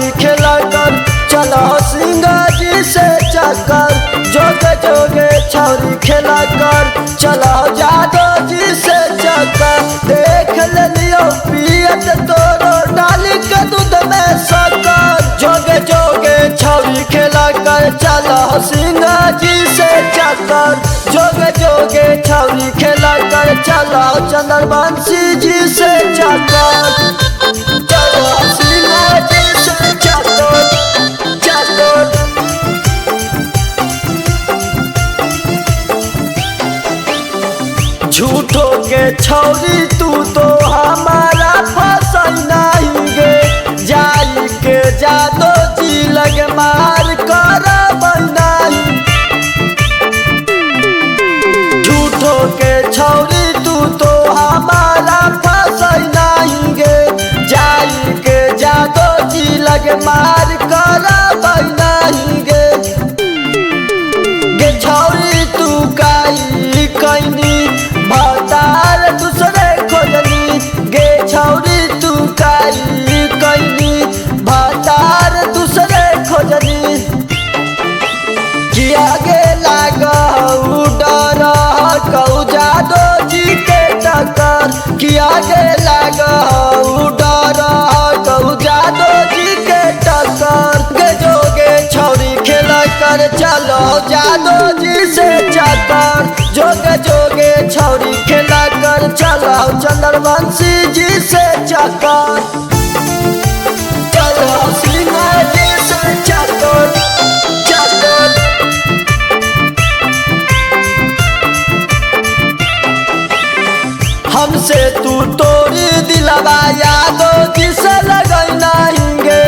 छौरी खेला कर चलो सिंगा जी से चक्कर। जोगे जोगे छौरी खेला कर चलो जादव जी से चक्कर। देख लियो पियत तोरो डाली के दूध में शक्कर। जोगे जोगे छौरी खेला कर चलो सिंगा जी से चक्कर। जोगे जोगे छौरी खेला कर चलो चंद्रवंशी जी से चक्कर। चलो सिंगा जी से चक्कर चक्कर। झूठो के छौरी तू तो हमारा फंसई नहीं गे। जाई के जादो जी लगे मार कर नहीं। झूठो के छौरी तू तो हमारा फंसई नहीं गे। जाई के जादो जी लगे मार कर नहीं गे। गे छौरी तू काई कैनी भतार दूसरे खोजनी। गे छौरी तू काई कैनी भतार दूसरे खोजनी। किया गे लागू डर कहू जादो जी के टक्कर। किया गे लागू डर कहू जादो जी के टक्कर। गे जोगे छौरी खेला कर चलो जादो जी से चक्कर। जोगे जोगे छौरी खेला कर चलो चंद्रवंशी जी से चक्कर। चलो सिंगा जी से चक्कर चक्कर। हमसे तू तोरी दिलवा यादो जी से लगई नहीं गे।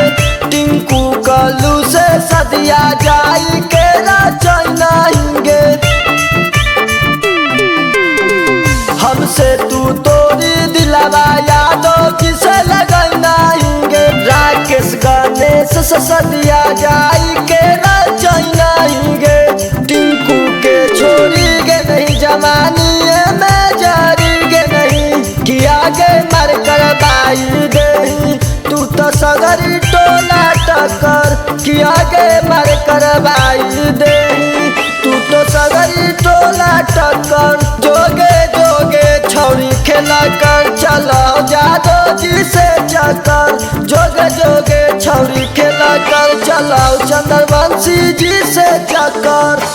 टिंकू कल्लू से सदिया जाई के रचई नहीं गे। हमसे तू तोरी दिलवा यादो जी से लगई नहीं गे। राकेश गणेश से सदिया जाई के रचई नहीं गे। टिंकू के छोड़ी गे नहीं जवानी में जारी गे नहीं। किया गे मर कर बाई दे तू तो सगरी टोला टक्कर। किया गे मर कर बाई दे तू तो सगरी टोला टक्कर। जोगे जोगे छौरी खेला कर चलो जादो जी से चक्कर। जोगे जोगे छौरी खेला कर चलो चंद्रवंशी जी से चक्कर।